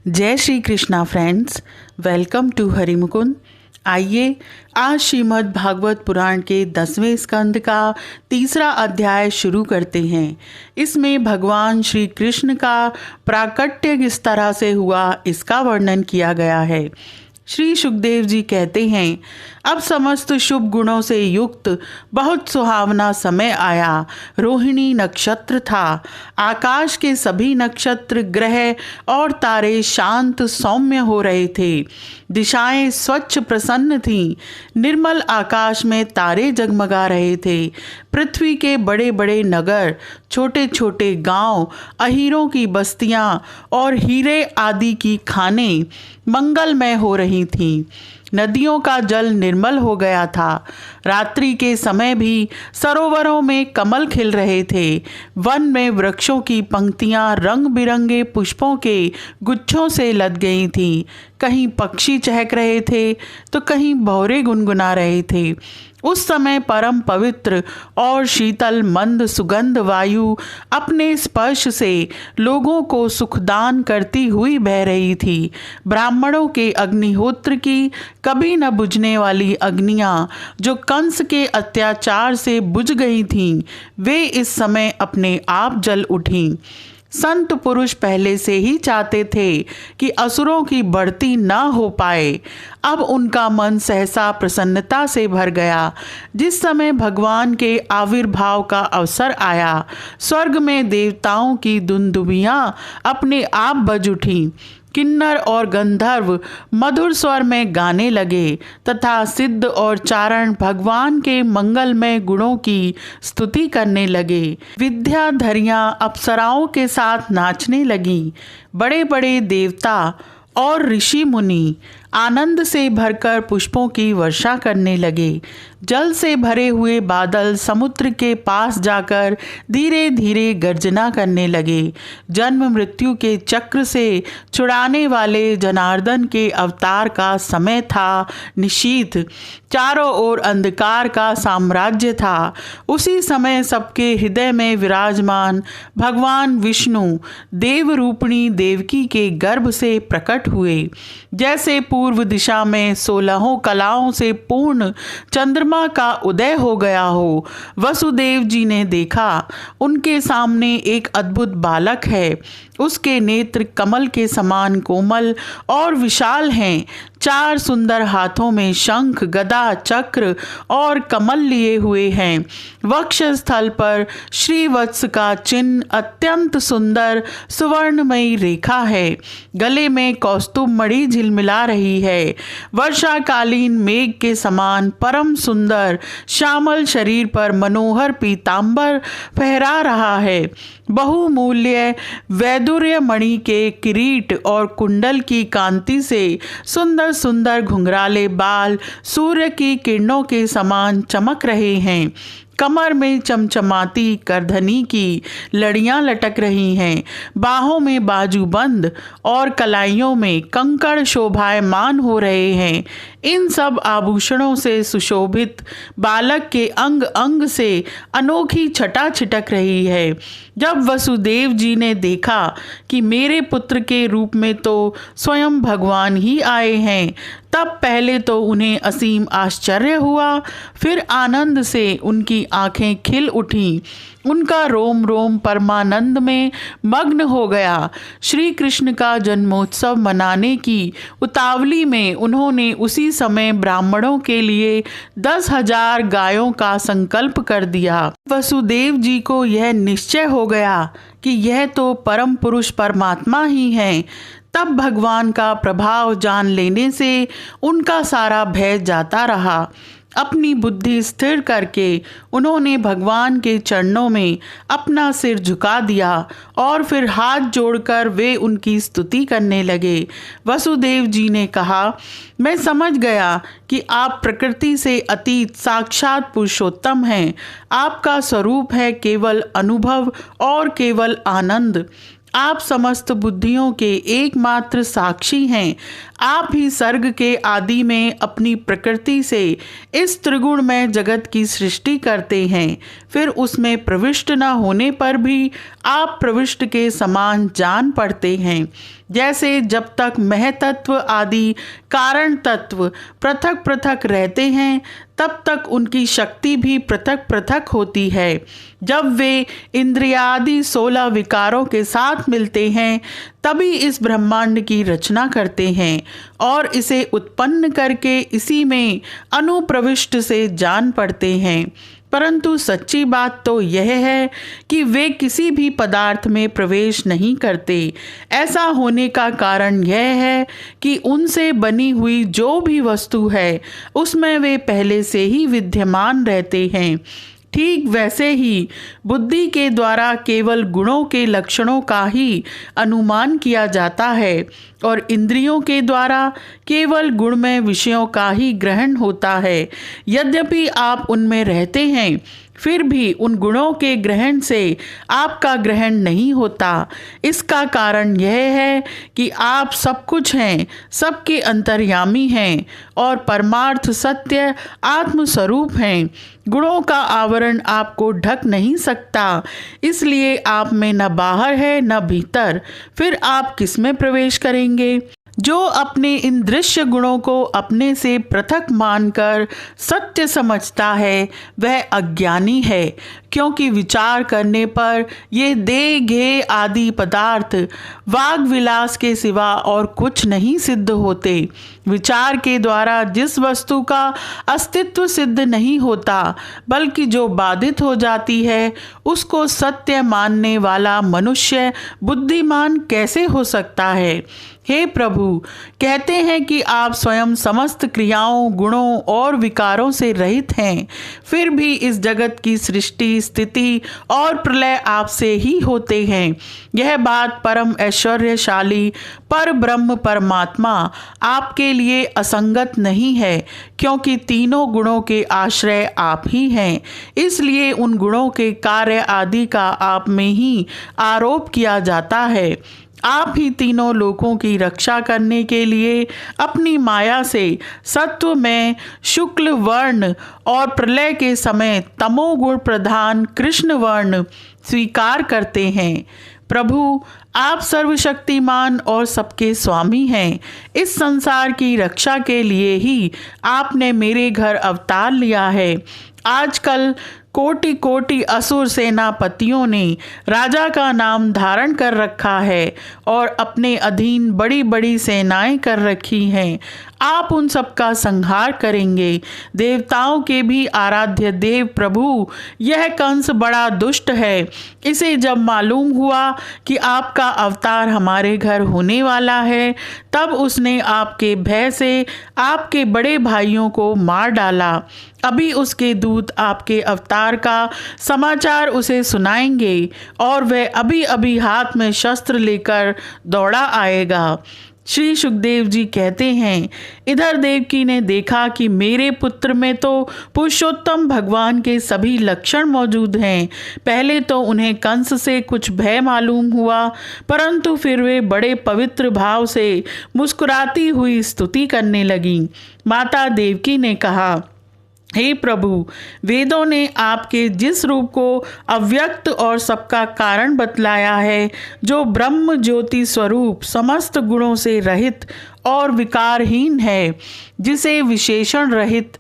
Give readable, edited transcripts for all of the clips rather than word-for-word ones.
जय Shri Krishna friends, welcome to Harimukund. आइए आज श्रीमद् भागवत पुराण के 10वें स्कंद का तीसरा अध्याय शुरू करते हैं। इसमें भगवान श्री कृष्ण का प्राकट्य किस तरह से हुआ इसका वर्णन किया गया है। श्री सुखदेव जी कहते हैं, अब समस्त शुभ गुणों से युक्त बहुत सुहावना समय आया। रोहिणी नक्षत्र था। आकाश के सभी नक्षत्र, ग्रह और तारे शांत सौम्य हो रहे थे। दिशाएं स्वच्छ प्रसन्न थीं। निर्मल आकाश में तारे जगमगा रहे थे। पृथ्वी के बड़े बड़े नगर, छोटे छोटे गांव, अहीरों की बस्तियां और हीरे आदि की खानें मंगलमय हो रही थीं। नदियों का जल निर्मल हो गया था। रात्रि के समय भी सरोवरों में कमल खिल रहे थे। वन में वृक्षों की पंक्तियां रंग बिरंगे पुष्पों के गुच्छों से लद गई थीं। कहीं पक्षी चहक रहे थे तो कहीं भौरे गुनगुना रहे थे। उस समय परम पवित्र और शीतल मंद सुगंध वायु अपने स्पर्श से लोगों को सुखदान करती हुई बह रही थी। ब्राह्मणों के अग्निहोत्र की कभी न बुझने वाली अग्नियां जो कंस के अत्याचार से बुझ गई थीं, वे इस समय अपने आप जल उठीं। संत पुरुष पहले से ही चाहते थे कि असुरों की बढ़ती न हो पाए। अब उनका मन सहसा प्रसन्नता से भर गया। जिस समय भगवान के आविर्भाव का अवसर आया, स्वर्ग में देवताओं की दुंदुभियां अपने आप बज उठीं। किन्नर और गंधर्व मधुर स्वर में गाने लगे तथा सिद्ध और चारण भगवान के मंगलमय गुणों की स्तुति करने लगे। विद्याधरियां अप्सराओं के साथ नाचने लगीं। बड़े बड़े देवता और ऋषि मुनि आनंद से भरकर पुष्पों की वर्षा करने लगे। जल से भरे हुए बादल समुद्र के पास जाकर धीरे धीरे गर्जना करने लगे। जन्म मृत्यु के चक्र से छुड़ाने वाले जनार्दन के अवतार का समय था। निशीथ चारों ओर अंधकार का साम्राज्य था। उसी समय सबके हृदय में विराजमान भगवान विष्णु देव रूपिणी देवकी के गर्भ से प्रकट हुए। जैसे पूर्व दिशा में 16 कलाओं से पूर्ण चंद्रमा का उदय हो गया हो, वसुदेव जी ने देखा उनके सामने एक अद्भुत बालक है। उसके नेत्र कमल के समान कोमल और विशाल हैं। 4 सुंदर हाथों में शंख, गदा, चक्र और कमल लिए हुए हैं। वक्ष स्थल पर श्रीवत्स का चिन्ह अत्यंत सुंदर सुवर्णमयी रेखा है। गले में कौस्तुभ मणि झिलमिला रही है। वर्षाकालीन मेघ के समान परम सुंदर श्यामल शरीर पर मनोहर पीतांबर फहरा रहा है। बहुमूल्य वैदुर्य मणि के किरीट और कुंडल की कांति से सुंदर सुंदर घुंघराले बाल सूर्य की किरणों के समान चमक रहे हैं। कमर में चमचमाती करधनी की लड़ियां लटक रही हैं। बाहों में बाजूबंद और कलाइयों में कंकड़ शोभायमान हो रहे हैं। इन सब आभूषणों से सुशोभित बालक के अंग अंग से अनोखी छटा छिटक रही है। जब वसुदेव जी ने देखा कि मेरे पुत्र के रूप में तो स्वयं भगवान ही आए हैं, तब पहले तो उन्हें असीम आश्चर्य हुआ, फिर आनंद से उनकी आंखें खिल उठीं। उनका रोम रोम परमानंद में मग्न हो गया। श्री कृष्ण का जन्मोत्सव मनाने की उतावली में उन्होंने उसी समय ब्राह्मणों के लिए 10,000 गायों का संकल्प कर दिया। वसुदेव जी को यह निश्चय हो गया कि यह तो परम पुरुष परमात्मा ही हैं। तब भगवान का प्रभाव जान लेने से उनका सारा भय जाता रहा। अपनी बुद्धि स्थिर करके उन्होंने भगवान के चरणों में अपना सिर झुका दिया और फिर हाथ जोड़कर वे उनकी स्तुति करने लगे। वसुदेव जी ने कहा, मैं समझ गया कि आप प्रकृति से अतीत साक्षात पुरुषोत्तम हैं। आपका स्वरूप है केवल अनुभव और केवल आनंद। आप समस्त बुद्धियों के एकमात्र साक्षी हैं। आप ही सर्ग के आदि में अपनी प्रकृति से इस त्रिगुणमय जगत की सृष्टि करते हैं। फिर उसमें प्रविष्ट न होने पर भी आप प्रविष्ट के समान जान पड़ते हैं। जैसे जब तक महतत्व आदि कारण तत्व पृथक पृथक रहते हैं, तब तक उनकी शक्ति भी पृथक पृथक होती है। जब वे इंद्रियादि 16 विकारों के साथ मिलते हैं, तभी इस ब्रह्मांड की रचना करते हैं और इसे उत्पन्न करके इसी में अनुप्रविष्ट से जान पड़ते हैं। परंतु सच्ची बात तो यह है कि वे किसी भी पदार्थ में प्रवेश नहीं करते। ऐसा होने का कारण यह है कि उनसे बनी हुई जो भी वस्तु है, उसमें वे पहले से ही विद्यमान रहते हैं। ठीक वैसे ही बुद्धि के द्वारा केवल गुणों के लक्षणों का ही अनुमान किया जाता है और इंद्रियों के द्वारा केवल गुणमय विषयों का ही ग्रहण होता है। यद्यपि आप उनमें रहते हैं, फिर भी उन गुणों के ग्रहण से आपका ग्रहण नहीं होता। इसका कारण यह है कि आप सब कुछ हैं, सबके अंतर्यामी हैं और परमार्थ सत्य आत्मस्वरूप हैं। गुणों का आवरण आपको ढक नहीं सकता, इसलिए आप में न बाहर है न भीतर। फिर आप किस में प्रवेश करेंगे? जो अपने इन दृश्य गुणों को अपने से पृथक मानकर सत्य समझता है, वह अज्ञानी है, क्योंकि विचार करने पर ये देह घेय आदि पदार्थ वाग विलास के सिवा और कुछ नहीं सिद्ध होते। विचार के द्वारा जिस वस्तु का अस्तित्व सिद्ध नहीं होता, बल्कि जो बाधित हो जाती है, उसको सत्य मानने वाला मनुष्य बुद्धिमान कैसे हो सकता है? हे प्रभु, कहते हैं कि आप स्वयं समस्त क्रियाओं, गुणों और विकारों से रहित हैं, फिर भी इस जगत की सृष्टि, स्थिति और प्रलय आपसे ही होते हैं। यह बात परम ऐश्वर्यशाली पर ब्रह्म परमात्मा आपके लिए असंगत नहीं है, क्योंकि तीनों गुणों के आश्रय आप ही हैं। इसलिए उन गुणों के कार्य आदि का आप में ही आरोप किया जाता है। आप ही तीनों लोकों की रक्षा करने के लिए अपनी माया से सत्व में शुक्ल वर्ण और प्रलय के समय तमोगुण प्रधान कृष्ण वर्ण स्वीकार करते हैं। प्रभु, आप सर्वशक्तिमान और सबके स्वामी हैं। इस संसार की रक्षा के लिए ही आपने मेरे घर अवतार लिया है। आजकल कोटि कोटि असुर सेनापतियों ने राजा का नाम धारण कर रखा है और अपने अधीन बड़ी बड़ी सेनाएं कर रखी हैं। आप उन सब का संहार करेंगे। देवताओं के भी आराध्य देव प्रभु, यह कंस बड़ा दुष्ट है। इसे जब मालूम हुआ कि आपका अवतार हमारे घर होने वाला है, तब उसने आपके भय से आपके बड़े भाइयों को मार डाला। अभी उसके दूत आपके अवतार का समाचार उसे सुनाएंगे और वह अभी अभी हाथ में शस्त्र लेकर दौड़ा आएगा। श्री सुखदेव जी कहते हैं, इधर देवकी ने देखा कि मेरे पुत्र में तो पुरुषोत्तम भगवान के सभी लक्षण मौजूद हैं। पहले तो उन्हें कंस से कुछ भय मालूम हुआ, परंतु फिर वे बड़े पवित्र भाव से मुस्कुराती हुई स्तुति करने लगी। माता देवकी ने कहा, हे प्रभु, वेदों ने आपके जिस रूप को अव्यक्त और सबका कारण बतलाया है, जो ब्रह्म ज्योति स्वरूप समस्त गुणों से रहित और विकारहीन है, जिसे विशेषण रहित,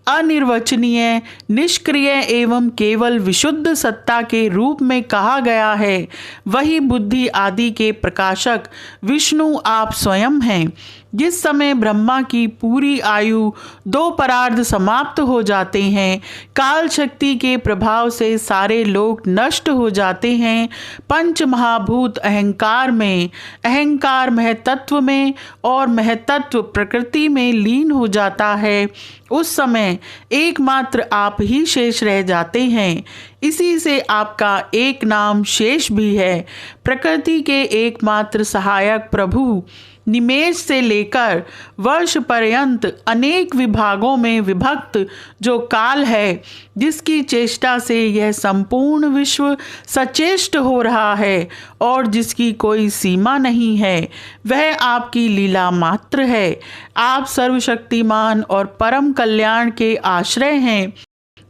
अनिर्वचनीय, निष्क्रिय एवं केवल विशुद्ध सत्ता के रूप में कहा गया है, वही बुद्धि आदि के प्रकाशक विष्णु आप स्वयं हैं। जिस समय ब्रह्मा की पूरी आयु 2 परार्ध समाप्त हो जाते हैं, काल शक्ति के प्रभाव से सारे लोग नष्ट हो जाते हैं, पंच महाभूत अहंकार में, अहंकार महतत्व में और महतत्व प्रकृति में लीन हो जाता है, उस समय एकमात्र आप ही शेष रह जाते हैं। इसी से आपका एक नाम शेष भी है। प्रकृति के एकमात्र सहायक प्रभु निमेष से लेकर वर्ष पर्यंत अनेक विभागों में विभक्त जो काल है, जिसकी चेष्टा से यह संपूर्ण विश्व सचेष्ट हो रहा है और जिसकी कोई सीमा नहीं है, वह आपकी लीला मात्र है। आप सर्वशक्तिमान और परम कल्याण के आश्रय हैं।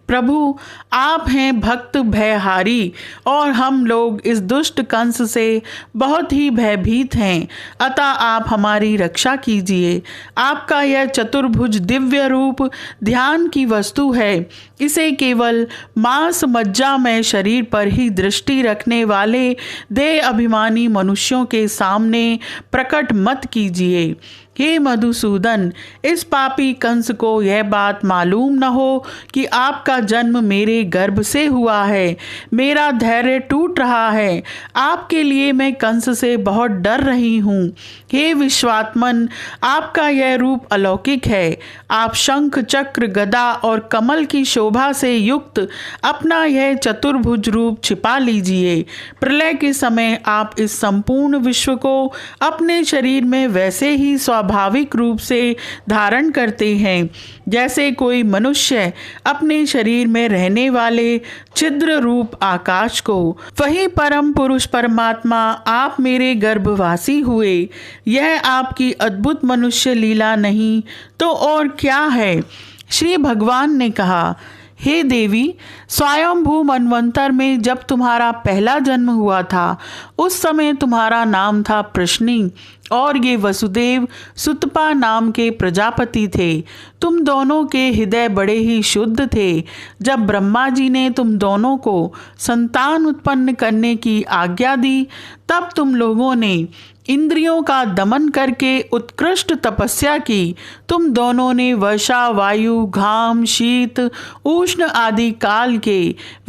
प्रभु, आप हैं भक्त भयहारी और हम लोग इस दुष्ट कंस से बहुत ही भयभीत हैं। अतः आप हमारी रक्षा कीजिए। आपका यह चतुर्भुज दिव्य रूप ध्यान की वस्तु है। इसे केवल मांस मज्जा में शरीर पर ही दृष्टि रखने वाले देह अभिमानी मनुष्यों के सामने प्रकट मत कीजिए। हे मधुसूदन, इस पापी कंस को यह बात मालूम न हो कि आपका जन्म मेरे गर्भ से हुआ है। मेरा धैर्य टूट रहा है। आपके लिए मैं कंस से बहुत डर रही हूँ। हे विश्वात्मन, आपका यह रूप अलौकिक है। आप शंख चक्र गदा और कमल की शोभा से युक्त अपना यह चतुर्भुज रूप छिपा लीजिए। प्रलय के समय आप इस संपूर्ण विश्व को अपने शरीर में वैसे ही स्वाभाविक रूप से धारण करते हैं जैसे कोई मनुष्य अपने शरीर में रहने वाले छिद्र रूप आकाश को। वही परम पुरुष परमात्मा आप मेरे गर्भवासी हुए। यह आपकी अद्भुत मनुष्य लीला नहीं तो और क्या है। श्री भगवान ने कहा, हे देवी, स्वयंभू मनवंतर में जब तुम्हारा पहला जन्म हुआ था, उस समय तुम्हारा नाम था प्रश्नि और ये वसुदेव सुतपा नाम के प्रजापति थे। तुम दोनों के हृदय बड़े ही शुद्ध थे। जब ब्रह्मा जी ने तुम दोनों को संतान उत्पन्न करने की आज्ञा दी, तब तुम लोगों ने इंद्रियों का दमन करके उत्कृष्ट तपस्या की। तुम दोनों ने वर्षा, वायु, घाम, शीत, उष्ण आदि काल के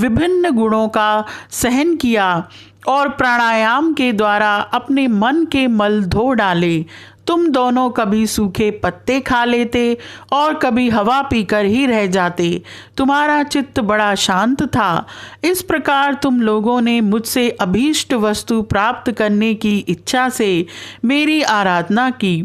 विभिन्न गुणों का सहन किया और प्राणायाम के द्वारा अपने मन के मल धो डाले। तुम दोनों कभी सूखे पत्ते खा लेते और कभी हवा पीकर ही रह जाते। तुम्हारा चित्त बड़ा शांत था। इस प्रकार तुम लोगों ने मुझसे अभीष्ट वस्तु प्राप्त करने की इच्छा से मेरी आराधना की।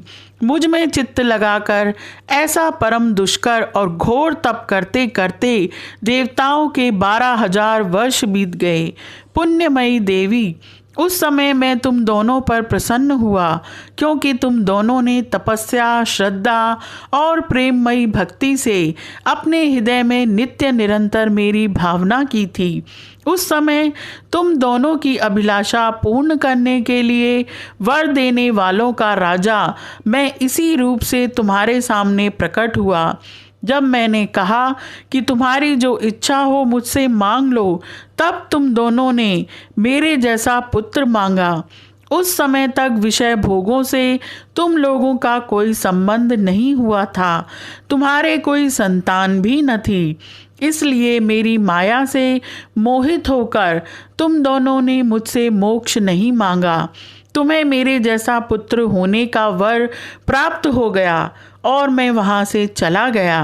मुझ में चित्त लगाकर ऐसा परम दुष्कर और घोर तप करते करते देवताओं के 12,000 वर्ष बीत गए। पुण्यमयी देवी, उस समय मैं तुम दोनों पर प्रसन्न हुआ, क्योंकि तुम दोनों ने तपस्या, श्रद्धा और प्रेममयी भक्ति से अपने हृदय में नित्य निरंतर मेरी भावना की थी। उस समय तुम दोनों की अभिलाषा पूर्ण करने के लिए वर देने वालों का राजा मैं इसी रूप से तुम्हारे सामने प्रकट हुआ। जब मैंने कहा कि तुम्हारी जो इच्छा हो मुझसे मांग लो, तब तुम दोनों ने मेरे जैसा पुत्र मांगा। उस समय तक विषय भोगों से तुम लोगों का कोई संबंध नहीं हुआ था। तुम्हारे कोई संतान भी न थी। इसलिए मेरी माया से मोहित होकर तुम दोनों ने मुझसे मोक्ष नहीं मांगा। तुम्हें मेरे जैसा पुत्र होने का वर प्राप्त हो गया और मैं वहाँ से चला गया।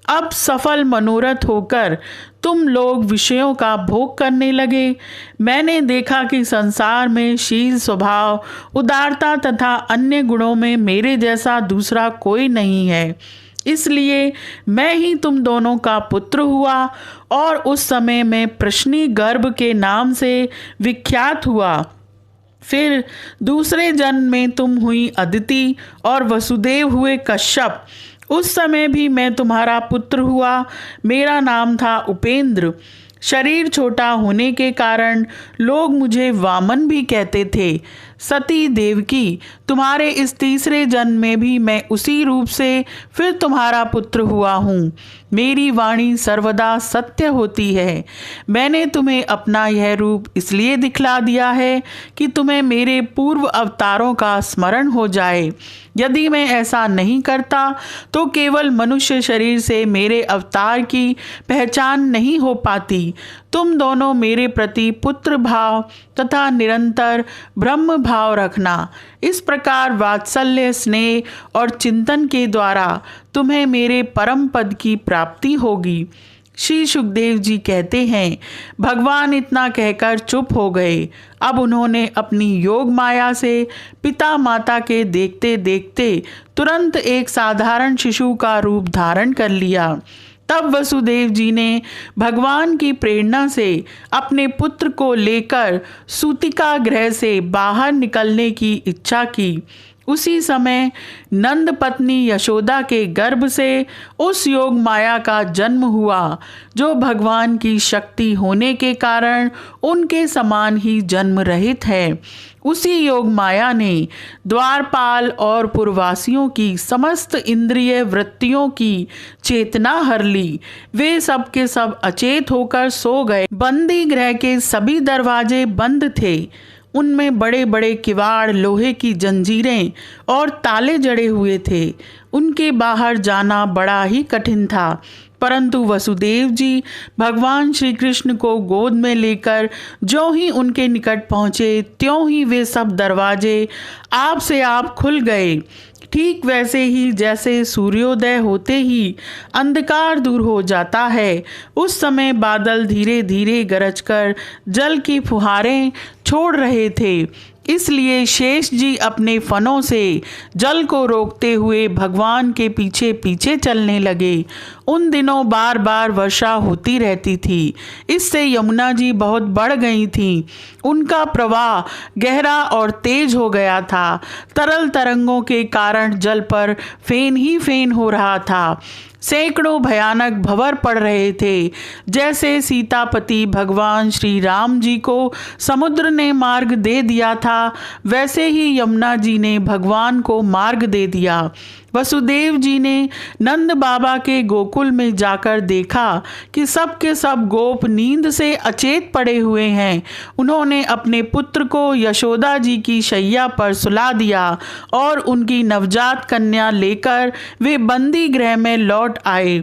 अब सफल मनोरथ होकर तुम लोग विषयों का भोग करने लगे। मैंने देखा कि संसार में शील स्वभाव, उदारता तथा अन्य गुणों में मेरे जैसा दूसरा कोई नहीं है। इसलिए मैं ही तुम दोनों का पुत्र हुआ और उस समय मैं प्रश्नि गर्भ के नाम से विख्यात हुआ। फिर दूसरे जन्म में तुम हुई अदिति और वसुदेव हुए कश्यप। उस समय भी मैं तुम्हारा पुत्र हुआ। मेरा नाम था उपेंद्र। शरीर छोटा होने के कारण लोग मुझे वामन भी कहते थे। सती देवकी, तुम्हारे इस तीसरे जन्म में भी मैं उसी रूप से फिर तुम्हारा पुत्र हुआ हूँ। मेरी वाणी सर्वदा सत्य होती है। मैंने तुम्हें अपना यह रूप इसलिए दिखला दिया है कि तुम्हें मेरे पूर्व अवतारों का स्मरण हो जाए। यदि मैं ऐसा नहीं करता तो केवल मनुष्य शरीर से मेरे अवतार की पहचान नहीं हो पाती। तुम दोनों मेरे प्रति पुत्र भाव तथा निरंतर ब्रह्म भाव रखना। इस प्रकार वात्सल्य, स्नेह और चिंतन के द्वारा तुम्हें मेरे परम पद की प्राप्ति होगी। श्री सुखदेव जी कहते हैं, भगवान इतना कहकर चुप हो गए। अब उन्होंने अपनी योग माया से पिता माता के देखते देखते तुरंत एक साधारण शिशु का रूप धारण कर लिया। तब वसुदेव जी ने भगवान की प्रेरणा से अपने पुत्र को लेकर सूतिका गृह से बाहर निकलने की इच्छा की। उसी समय नंद पत्नी यशोदा के गर्भ से उस योग माया का जन्म हुआ, जो भगवान की शक्ति होने के कारण उनके समान ही जन्म रहित है। उसी योग माया ने द्वारपाल और पुरवासियों की समस्त इंद्रिय वृत्तियों की चेतना हर ली। वे सब के सब अचेत होकर सो गए। बंदी गृह के सभी दरवाजे बंद थे। उनमें बड़े बड़े किवाड़, लोहे की जंजीरें और ताले जड़े हुए थे। उनके बाहर जाना बड़ा ही कठिन था। परंतु वसुदेव जी भगवान श्री कृष्ण को गोद में लेकर जो ही उनके निकट पहुँचे, त्यों ही वे सब दरवाजे आप से आप खुल गए। ठीक वैसे ही जैसे सूर्योदय होते ही अंधकार दूर हो जाता है, उस समय बादल धीरे धीरे गरजकर जल की फुहारें छोड़ रहे थे। इसलिए शेष जी अपने फनों से जल को रोकते हुए भगवान के पीछे पीछे चलने लगे। उन दिनों बार बार वर्षा होती रहती थी। इससे यमुना जी बहुत बढ़ गई थीं। उनका प्रवाह गहरा और तेज हो गया था। तरल तरंगों के कारण जल पर फेन ही फेन हो रहा था। सैकड़ों भयानक भंवर पड़ रहे थे। जैसे सीतापति भगवान श्री राम जी को समुद्र ने मार्ग दे दिया था, वैसे ही यमुना जी ने भगवान को मार्ग दे दिया। वसुदेव जी ने नंद बाबा के गोकुल में जाकर देखा कि सब के सब गोप नींद से अचेत पड़े हुए हैं। उन्होंने अपने पुत्र को यशोदा जी की शैया पर सुला दिया और उनकी नवजात कन्या लेकर वे बंदी गृह में लौट आए।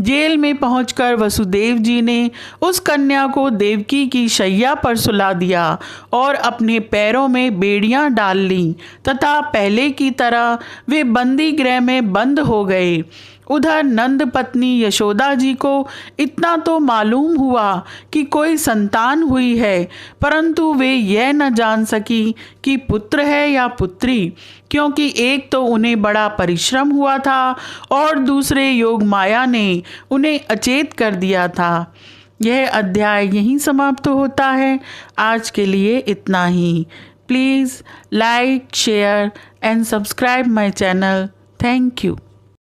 जेल में पहुंचकर वसुदेव जी ने उस कन्या को देवकी की शैया पर सुला दिया और अपने पैरों में बेड़ियां डाल लीं तथा पहले की तरह वे बंदी गृह में बंद हो गए। उधर नंद पत्नी यशोदा जी को इतना तो मालूम हुआ कि कोई संतान हुई है, परंतु वे यह न जान सकी कि पुत्र है या पुत्री, क्योंकि एक तो उन्हें बड़ा परिश्रम हुआ था और दूसरे योग माया ने उन्हें अचेत कर दिया था। यह अध्याय यहीं समाप्त होता है। आज के लिए इतना ही। Please like, share and subscribe my channel. Thank you.